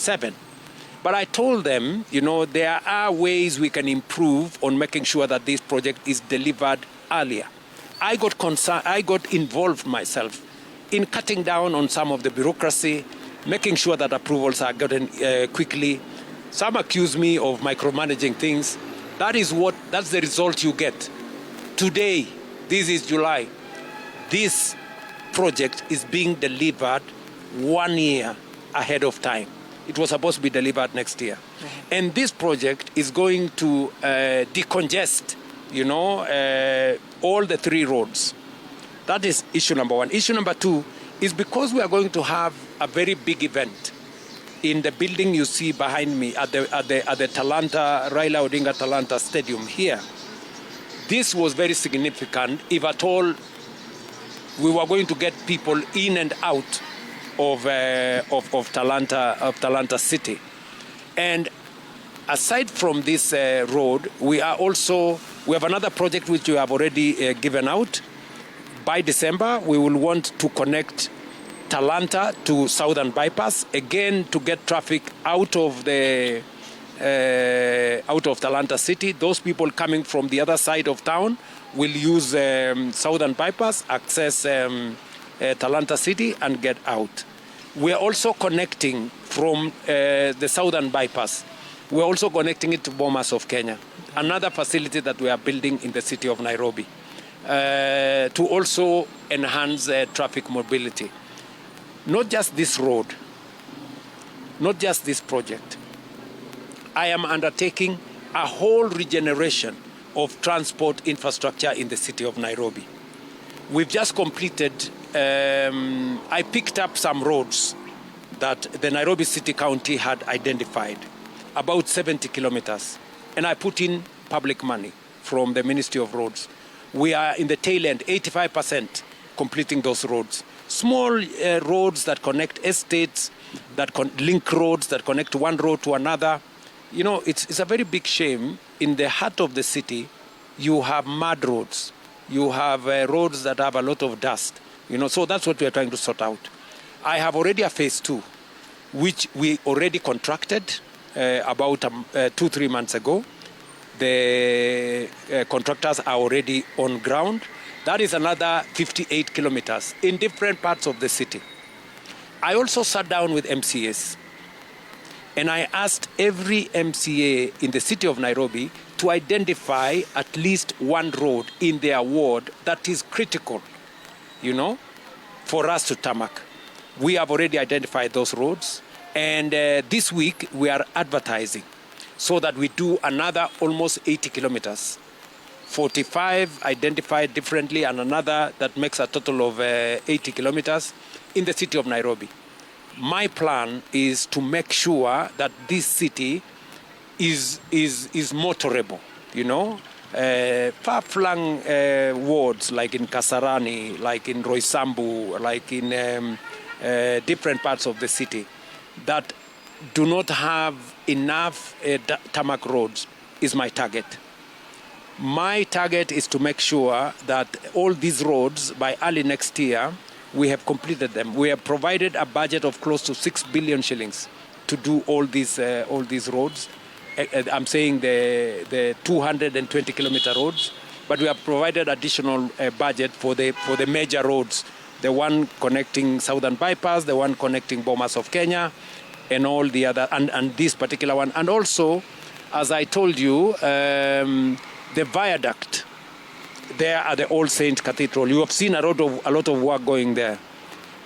7. But I told them, there are ways we can improve on making sure that this project is delivered earlier. I got involved myself in cutting down on some of the bureaucracy, making sure that approvals are gotten quickly. Some accuse me of micromanaging things. That's the result you get. Today, this is July. This project is being delivered 1 year ahead of time. It was supposed to be delivered next year. Mm-hmm. And this project is going to decongest, all the 3 roads. That is issue number 1. Issue number 2 is because we are going to have a very big event in the building you see behind me at the Raila Odinga Talanta Stadium here. This was very significant. If at all we were going to get people in and out of Talanta City. And aside from this road, we have another project which we have already given out. By December, we will want to connect Talanta to Southern Bypass, again to get traffic out of Talanta City. Those people coming from the other side of town will use Southern Bypass, access Talanta City and get out. We are also connecting from the Southern Bypass. We're also connecting it to Bomas of Kenya, another facility that we are building in the city of Nairobi, to also enhance traffic mobility. Not just this road, not just this project. I am undertaking a whole regeneration of transport infrastructure in the city of Nairobi. We've just completed, I picked up some roads that the Nairobi City County had identified, about 70 kilometers, and I put in public money from the Ministry of Roads. We are in the tail end, 85% completing those roads. Small roads that connect estates, link roads that connect one road to another. It's a very big shame. In the heart of the city, you have mud roads. You have roads that have a lot of dust. So that's what we are trying to sort out. I have already a phase 2, which we already contracted about 2-3 months ago. The contractors are already on ground. That is another 58 kilometers in different parts of the city. I also sat down with MCAs, and I asked every MCA in the city of Nairobi to identify at least one road in their ward that is critical, for us to tarmac. We have already identified those roads, and this week we are advertising so that we do another almost 80 kilometers. 45 identified differently, and another that makes a total of 80 kilometers in the city of Nairobi. My plan is to make sure that this city is motorable, far-flung wards like in Kasarani, like in Roysambu, like in different parts of the city that do not have enough tarmac roads is my target. My target is to make sure that all these roads, by early next year, we have completed them. We have provided a budget of close to 6 billion shillings to do all these roads. I'm saying the 220 kilometer roads, but we have provided additional budget for the major roads, the one connecting Southern Bypass, the one connecting Bomas of Kenya, and all the other, and this particular one. And also, as I told you, the viaduct there at the All Saints Cathedral. You have seen a lot of work going there.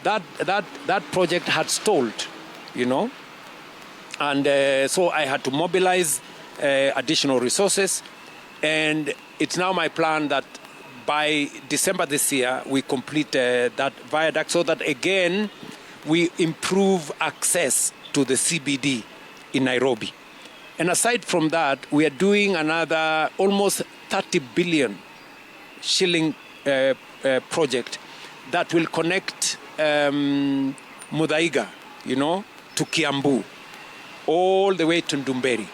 That project had stalled, and so I had to mobilize additional resources, and it's now my plan that by December this year we complete that viaduct, so that again we improve access to the CBD in Nairobi. And aside from that, we are doing another almost 30 billion shilling project that will connect Muthaiga, to Kiambu, all the way to Ndumberi,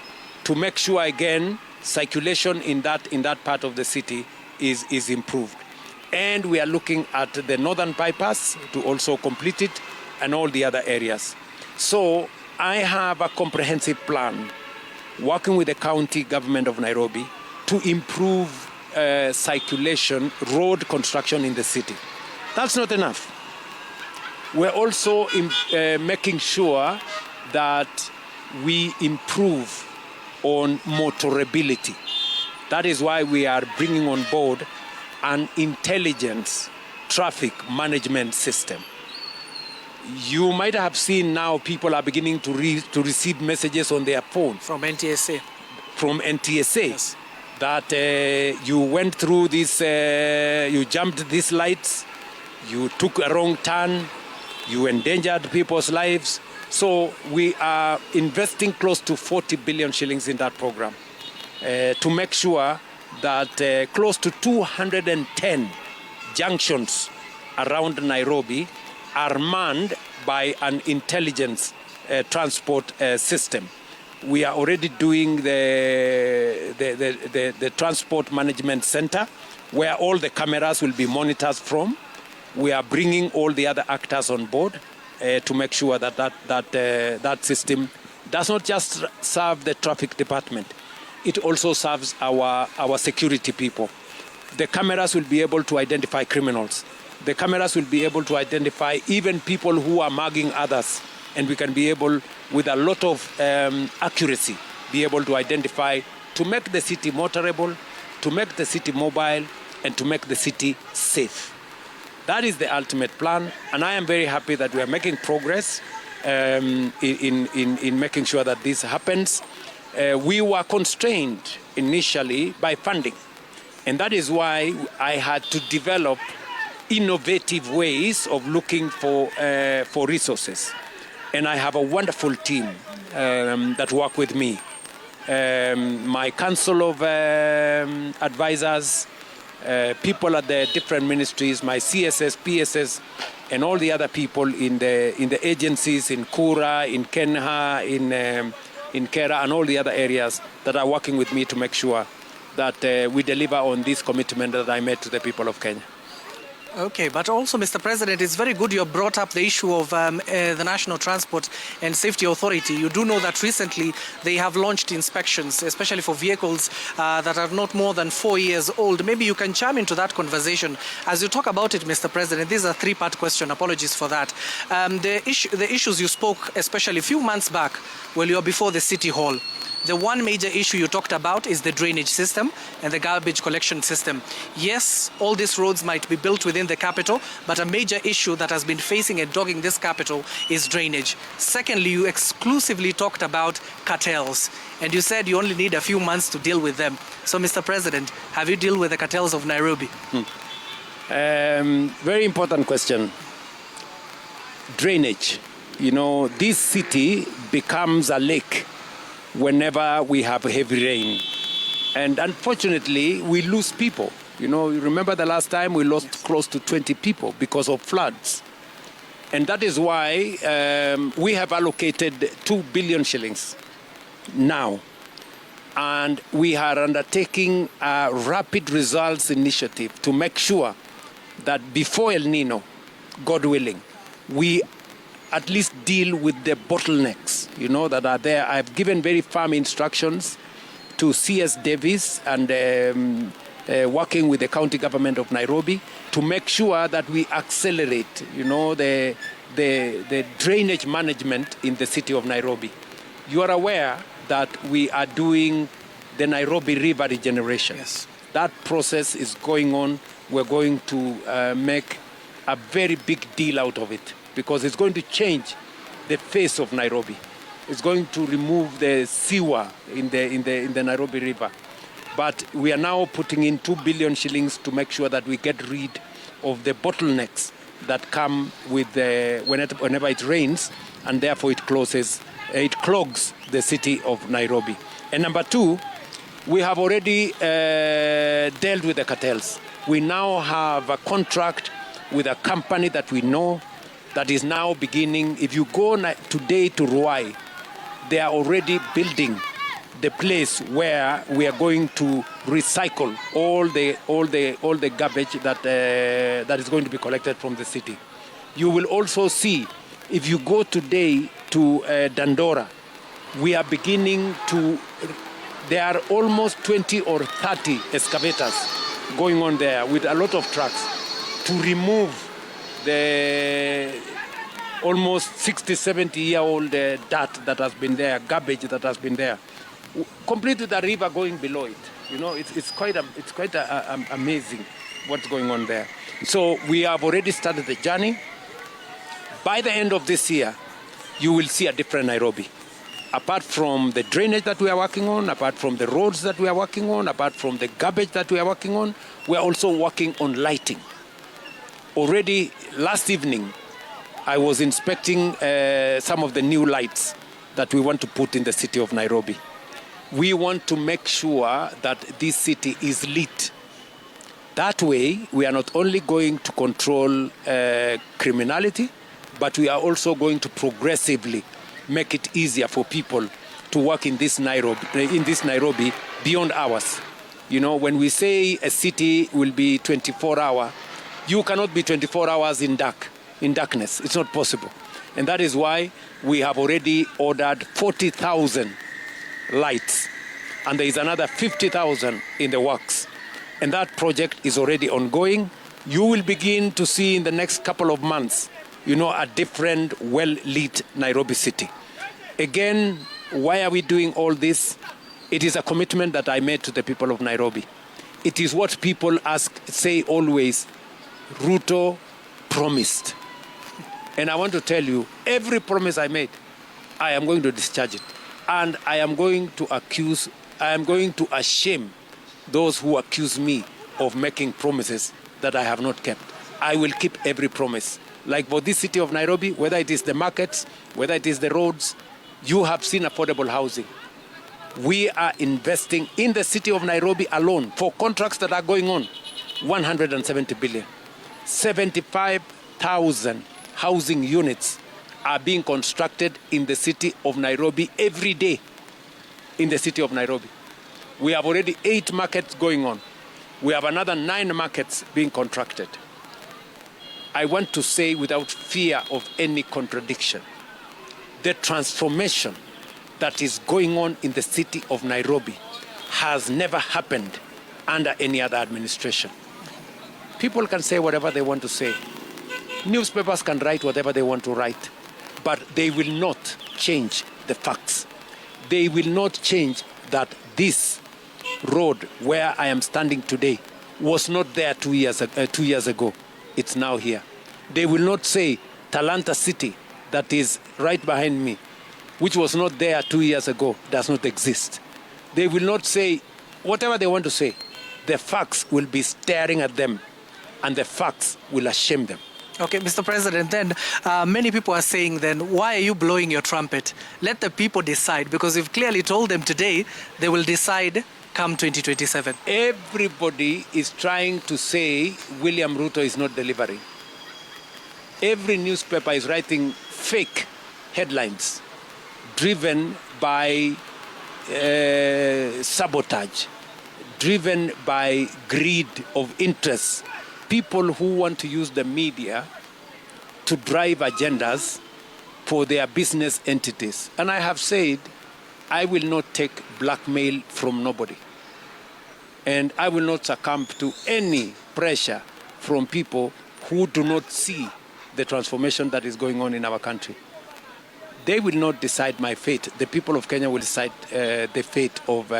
to make sure again circulation in that part of the city is improved. And we are looking at the Northern Bypass to also complete it, and all the other areas. So I have a comprehensive plan working with the county government of Nairobi to improve circulation, road construction in the city. That's not enough. We're also making sure that we improve on motorability. That is why we are bringing on board an intelligence traffic management system. You might have seen now people are beginning to receive messages on their phone. From NTSA. From NTSA. Yes. That you went through this, you jumped these lights, you took a wrong turn, you endangered people's lives. So we are investing close to 40 billion shillings in that program to make sure that close to 210 junctions around Nairobi are manned by an intelligence transport system. We are already doing the transport management center where all the cameras will be monitored from. We are bringing all the other actors on board to make sure that system does not just serve the traffic department. It also serves our security people. The cameras will be able to identify criminals. The cameras will be able to identify even people who are mugging others, and we can be able, with a lot of accuracy, be able to identify, to make the city motorable, to make the city mobile, and to make the city safe. That is the ultimate plan, and I am very happy that we are making progress in making sure that this happens. We were constrained initially by funding, and that is why I had to develop innovative ways of looking for resources. And I have a wonderful team that work with me. My council of advisors, people at the different ministries, my CSS, PSS, and all the other people in the agencies, in Kura, in Kenha, in Kera, and all the other areas that are working with me to make sure that we deliver on this commitment that I made to the people of Kenya. Okay, but also, Mr. President, it's very good you brought up the issue of the National Transport and Safety Authority. You do know that recently they have launched inspections, especially for vehicles that are not more than 4 years old. Maybe you can chime into that conversation. As you talk about it, Mr. President, this is a three-part question. Apologies for that. The issues you spoke, especially a few months back, when you were before the City Hall. The one major issue you talked about is the drainage system and the garbage collection system. Yes, all these roads might be built within the capital, but a major issue that has been facing and dogging this capital is drainage. Secondly, you exclusively talked about cartels, and you said you only need a few months to deal with them. So, Mr. President, have you dealt with the cartels of Nairobi? Very important question. Drainage. You know, this city becomes a lake whenever we have heavy rain. And unfortunately, we lose people. You know, you remember the last time we lost close to 20 people because of floods. And that is why we have allocated 2 billion shillings now. And we are undertaking a rapid results initiative to make sure that before El Nino, God willing, we at least deal with the bottlenecks, you know, that are there. I've given very firm instructions to CS Davis and working with the county government of Nairobi to make sure that we accelerate, you know, the drainage management in the city of Nairobi. You are aware that we are doing the Nairobi River regeneration. Yes. That process is going on. We're going to make a very big deal out of it, because it's going to change the face of Nairobi. It's going to remove the sewer in the Nairobi River. But we are now putting in 2 billion shillings to make sure that we get rid of the bottlenecks that come with whenever it rains, and therefore it clogs the city of Nairobi. And number two, we have already dealt with the cartels. We now have a contract with a company that we know that is now beginning. If you go today to Ruai, they are already building the place where we are going to recycle all the garbage that is going to be collected from the city. You will also see, if you go today to Dandora, we are beginning to, there are almost 20 or 30 excavators going on there with a lot of trucks to remove the almost 60, 70-year-old dirt that has been there, garbage that has been there, complete with the river going below it. You know, it's quite amazing what's going on there. So we have already started the journey. By the end of this year, you will see a different Nairobi. Apart from the drainage that we are working on, apart from the roads that we are working on, apart from the garbage that we are working on, we are also working on lighting. Already last evening, I was inspecting some of the new lights that we want to put in the city of Nairobi. We want to make sure that this city is lit. That way, we are not only going to control criminality, but we are also going to progressively make it easier for people to work in this Nairobi beyond hours. You know, when we say a city will be 24-hour, you cannot be 24 hours in darkness. It's not possible. And that is why we have already ordered 40,000 lights. And there is another 50,000 in the works. And that project is already ongoing. You will begin to see in the next couple of months, you know, a different, well-lit Nairobi city. Again, why are we doing all this? It is a commitment that I made to the people of Nairobi. It is what people say always, Ruto promised. And I want to tell you, every promise I made, I am going to discharge it. And I am going to ashame those who accuse me of making promises that I have not kept. I will keep every promise. Like for this city of Nairobi, whether it is the markets, whether it is the roads, you have seen affordable housing. We are investing in the city of Nairobi alone for contracts that are going on, 170 billion. 75,000 housing units are being constructed in the city of Nairobi every day in the city of Nairobi. We have already 8 markets going on. We have another 9 markets being contracted. I want to say without fear of any contradiction, the transformation that is going on in the city of Nairobi has never happened under any other administration. People can say whatever they want to say. Newspapers can write whatever they want to write, but they will not change the facts. They will not change that this road where I am standing today was not there 2 years ago. It's now here. They will not say Talanta City, that is right behind me, which was not there 2 years ago, does not exist. They will not say whatever they want to say. The facts will be staring at them, and the facts will ashame them. Okay, Mr. President, then many people are saying then, why are you blowing your trumpet? Let the people decide, because you've clearly told them today they will decide come 2027. Everybody is trying to say William Ruto is not delivering. Every newspaper is writing fake headlines driven by sabotage, driven by greed of interests. People who want to use the media to drive agendas for their business entities. And I have said, I will not take blackmail from nobody. And I will not succumb to any pressure from people who do not see the transformation that is going on in our country. They will not decide my fate. The people of Kenya will decide the fate of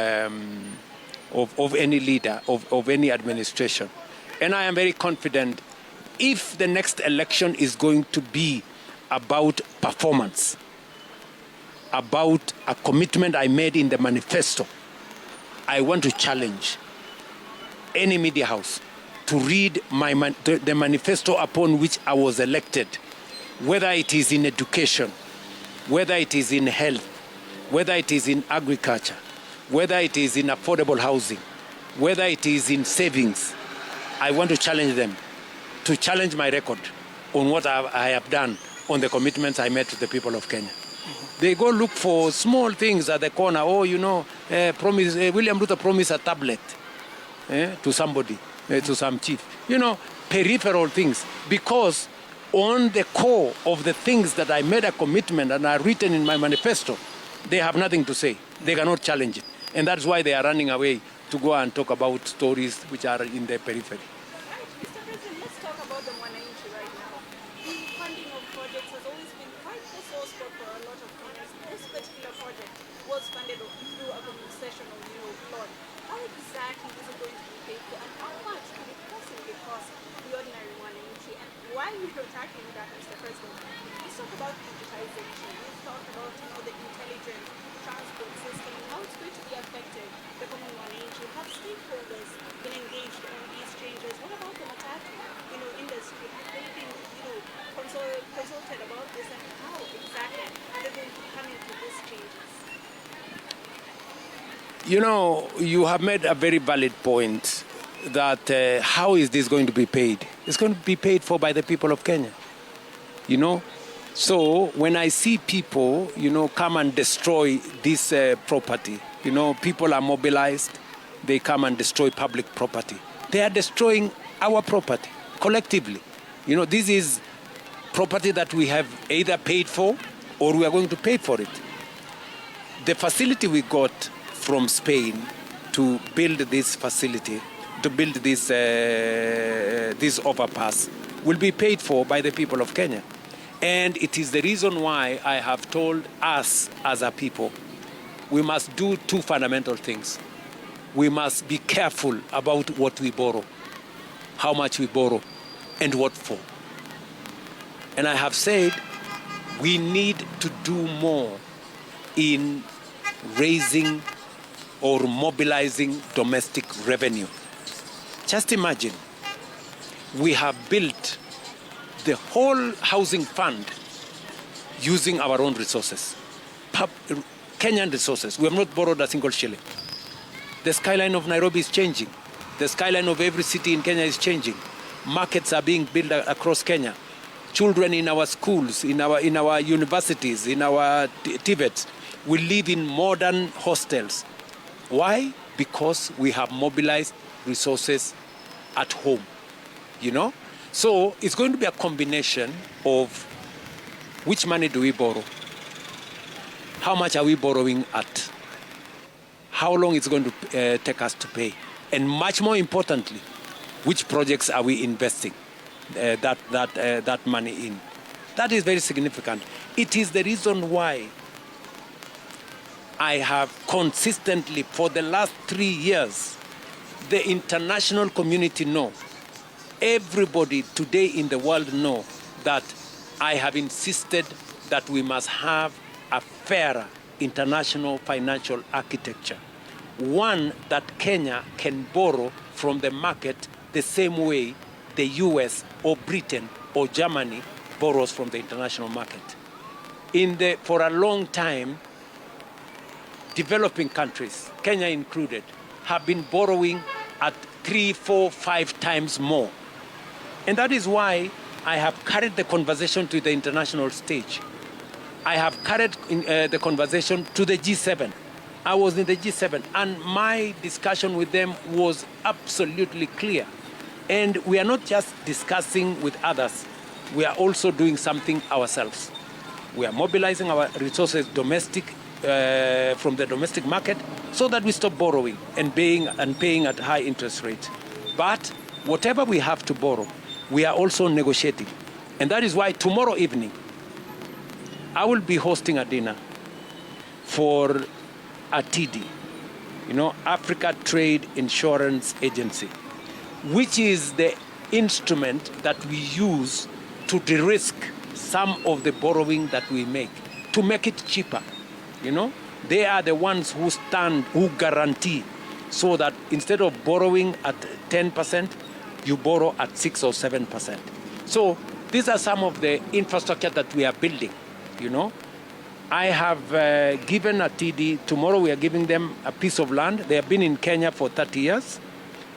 any leader, of any administration. And I am very confident if the next election is going to be about performance, about a commitment I made in the manifesto, I want to challenge any media house to read the manifesto upon which I was elected, whether it is in education, whether it is in health, whether it is in agriculture, whether it is in affordable housing, whether it is in savings. I want to challenge them, to challenge my record on what I have done on the commitments I made to the people of Kenya. They go look for small things at the corner. Oh, you know, William Ruto promised a tablet to somebody, to some chief. You know, peripheral things. Because on the core of the things that I made a commitment and are written in my manifesto, they have nothing to say. They cannot challenge it. And that's why they are running away to go and talk about stories which are in the periphery. Right, Mr. President, let's talk about the Mwananchi right now. The funding of projects has always been quite the sore spot for a lot of Kenyans. This particular project was funded through a concessional, loan. How exactly is it going to be paid for, and how much could it possibly cost the ordinary Mwananchi? And while we're tackling that, Mr. President, let's talk about digitization. Let's talk about the intelligent transport system and how it's going to be affected the common Mwananchi. Have stakeholders been engaged on these changes? What about the matatu, industry? Have they been, consulted about this, and how exactly are they going to come into these changes? You have made a very valid point that how is this going to be paid? It's going to be paid for by the people of Kenya, So when I see people, come and destroy this property, people are mobilized, they come and destroy public property. They are destroying our property collectively. This is property that we have either paid for or we are going to pay for it. The facility we got from Spain to build this facility, to build this overpass, will be paid for by the people of Kenya. And it is the reason why I have told us as a people, we must do two fundamental things. We must be careful about what we borrow, how much we borrow, and what for. And I have said we need to do more in raising or mobilizing domestic revenue. Just imagine, we have built the whole housing fund using our own resources, Kenyan resources. We have not borrowed a single shilling. The skyline of Nairobi is changing. The skyline of every city in Kenya is changing. Markets are being built across Kenya. Children in our schools, in our universities, in our TVETs will live in modern hostels. Why? Because we have mobilized resources at home, So it's going to be a combination of which money do we borrow, how much are we borrowing at, how long it's going to take us to pay, and much more importantly, which projects are we investing that money in. That is very significant. It is the reason why I have consistently, for the last 3 years, the international community know, everybody today in the world know that I have insisted that we must have a fairer international financial architecture. One that Kenya can borrow from the market the same way the US or Britain or Germany borrows from the international market. For a long time, developing countries, Kenya included, have been borrowing at 3, 4, 5 times more. And that is why I have carried the conversation to the international stage. I have carried the conversation to the G7. I was in the G7, and my discussion with them was absolutely clear. And we are not just discussing with others, we are also doing something ourselves. We are mobilizing our resources from the domestic market so that we stop borrowing and paying at high interest rates. But whatever we have to borrow, we are also negotiating. And that is why tomorrow evening, I will be hosting a dinner for ATD, Africa Trade Insurance Agency, which is the instrument that we use to de-risk some of the borrowing that we make, to make it cheaper. They are the ones who guarantee, so that instead of borrowing at 10%, you borrow at 6 or 7%. So these are some of the infrastructure that we are building, I have given a TD, tomorrow we are giving them a piece of land. They have been in Kenya for 30 years,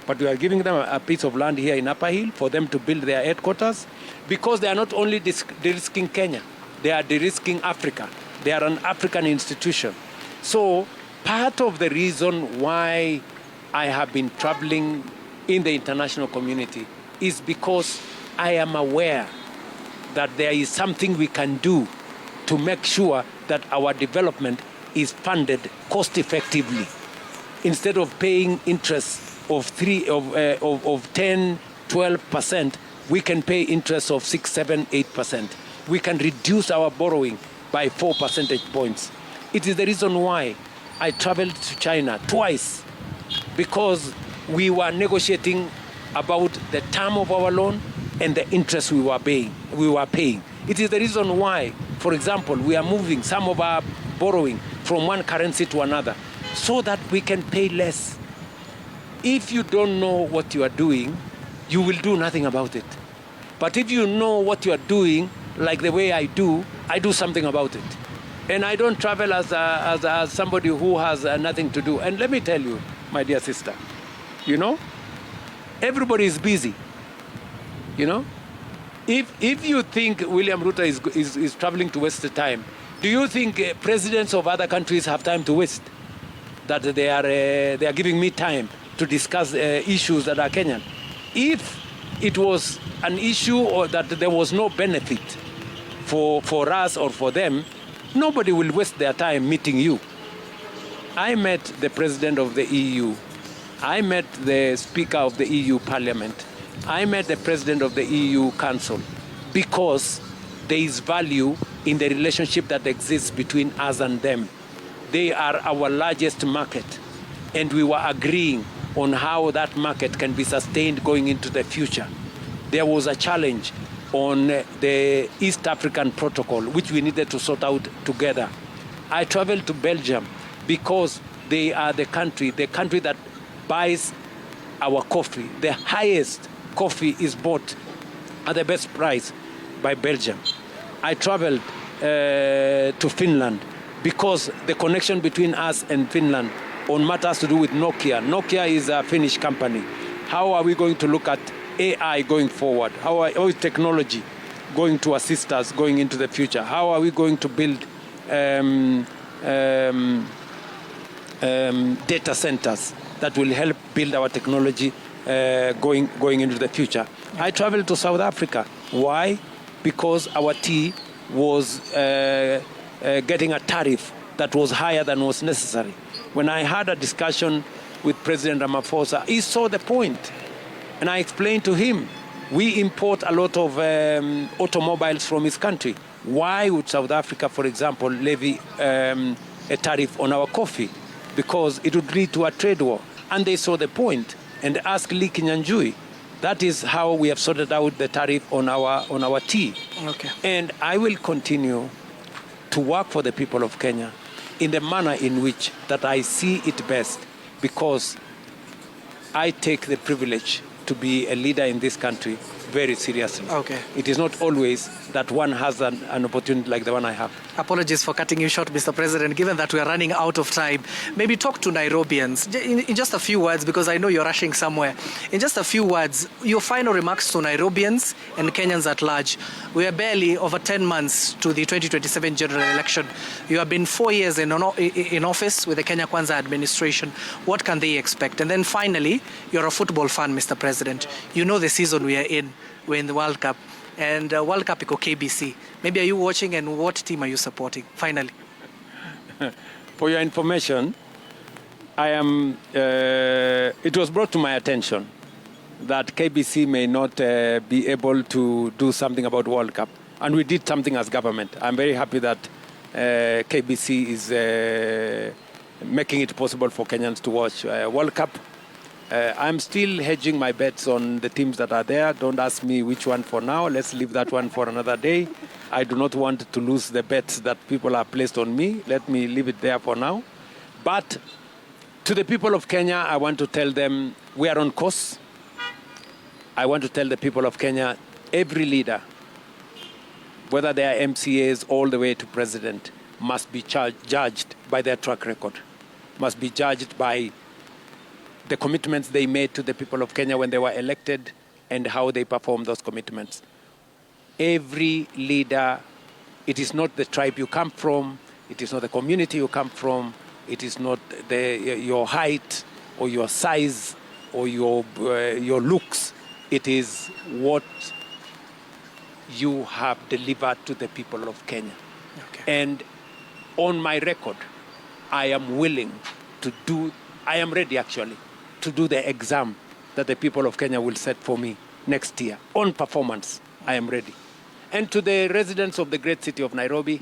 but we are giving them a piece of land here in Upper Hill for them to build their headquarters, because they are not only de-risking Kenya, they are de-risking Africa. They are an African institution. So part of the reason why I have been traveling in the international community is because I am aware that there is something we can do to make sure that our development is funded cost effectively. Instead of paying interest of 10, 12%, we can pay interest of 6, 7, 8%. We can reduce our borrowing by 4 percentage points. It is the reason why I traveled to China twice, because we were negotiating about the term of our loan and the interest we were paying. It is the reason why, for example, we are moving some of our borrowing from one currency to another so that we can pay less. If you don't know what you are doing, you will do nothing about it. But if you know what you are doing, like the way I do something about it. And I don't travel as somebody who has nothing to do. And let me tell you, my dear sister, you know, everybody is busy. You know, if you think William Ruto is traveling to waste the time, do you think presidents of other countries have time to waste? That they are giving me time to discuss issues that are Kenyan. If it was an issue or that there was no benefit for us or for them, nobody will waste their time meeting you. I met the president of the EU. I met the speaker of the EU Parliament. I met the president of the EU Council because there is value in the relationship that exists between us and them. They are our largest market, and we were agreeing on how that market can be sustained going into the future. There was a challenge on the East African Protocol, which we needed to sort out together. I traveled to Belgium because they are the country that buys our coffee. The highest coffee is bought at the best price by Belgium. I traveled to Finland because the connection between us and Finland on matters to do with Nokia. Nokia is a Finnish company. How are we going to look at AI going forward? How is technology going to assist us going into the future? How are we going to build data centers that will help build our technology going into the future? I traveled to South Africa. Why? Because our tea was getting a tariff that was higher than was necessary. When I had a discussion with President Ramaphosa, he saw the point. And I explained to him, we import a lot of automobiles from his country. Why would South Africa, for example, levy a tariff on our coffee? Because it would lead to a trade war. And they saw the point and asked Lee Kinyanjui. That is how we have sorted out the tariff on our tea. Okay. And I will continue to work for the people of Kenya in the manner in which that I see it best, because I take the privilege to be a leader in this country very seriously. Okay. It is not always that one has an opportunity like the one I have. Apologies for cutting you short, Mr. President. Given that we are running out of time, maybe talk to Nairobians in just a few words, because I know you're rushing somewhere. In just a few words, your final remarks to Nairobians and Kenyans at large. We are barely over 10 months to the 2027 general election. You have been 4 years in office with the Kenya Kwanza administration. What can they expect? And then finally, you're a football fan, Mr. President. You know the season we are in. We're in the World Cup. And World Cup iko KBC. Maybe are you watching, and what team are you supporting? Finally. For your information, I am. It was brought to my attention that KBC may not be able to do something about World Cup, and we did something as government. I'm very happy that KBC is making it possible for Kenyans to watch World Cup. I'm still hedging my bets on the teams that are there. Don't ask me which one for now. Let's leave that one for another day. I do not want to lose the bets that people have placed on me. Let me leave it there for now. But to the people of Kenya, I want to tell them we are on course. I want to tell the people of Kenya, every leader, whether they are MCAs all the way to president, must be judged by their track record, must be judged by the commitments they made to the people of Kenya when they were elected and how they performed those commitments. Every leader, it is not the tribe you come from, it is not the community you come from, it is not your height or your size or your looks. It is what you have delivered to the people of Kenya. Okay. And on my record, I am ready actually to do the exam that the people of Kenya will set for me next year. On performance, I am ready. And to the residents of the great city of Nairobi,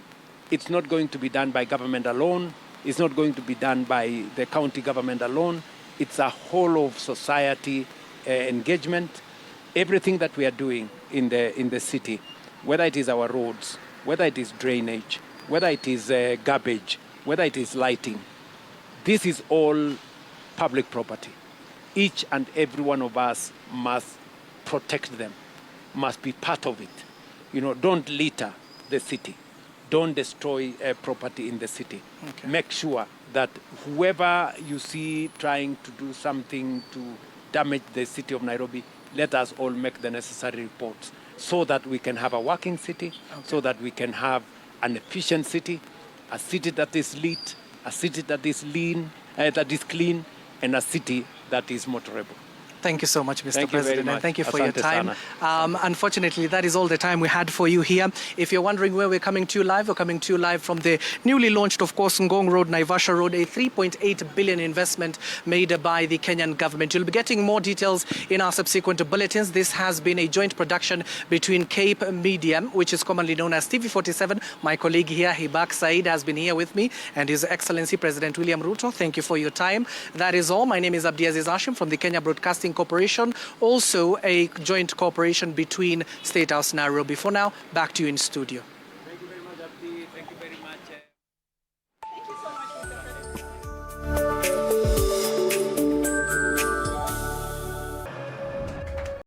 it's not going to be done by government alone. It's not going to be done by the county government alone. It's a whole of society engagement. Everything that we are doing in the city, whether it is our roads, whether it is drainage, whether it is garbage, whether it is lighting, this is all public property. Each and every one of us must protect them, must be part of it. Don't litter the city. Don't destroy property in the city. Okay. Make sure that whoever you see trying to do something to damage the city of Nairobi, let us all make the necessary reports so that we can have a working city, so that we can have an efficient city, a city that is lit, a city that is that is clean, and a city that is motorable. Thank you so much, Mr. Thank you very President, and much. thank you for your Asante time. sana. Unfortunately, that is all the time we had for you here. If you're wondering where we're coming to you live, we're coming to you live from the newly launched, of course, Ngong Road, Naivasha Road, a 3.8 billion investment made by the Kenyan government. You'll be getting more details in our subsequent bulletins. This has been a joint production between Cape Media, which is commonly known as TV47. My colleague here, Hibak Said, has been here with me, and His Excellency President William Ruto. Thank you for your time. That is all. My name is Abdiaziz Hashim from the Kenya Broadcasting Corporation. Also a joint cooperation between State House Nairobi. For now, back to you in studio.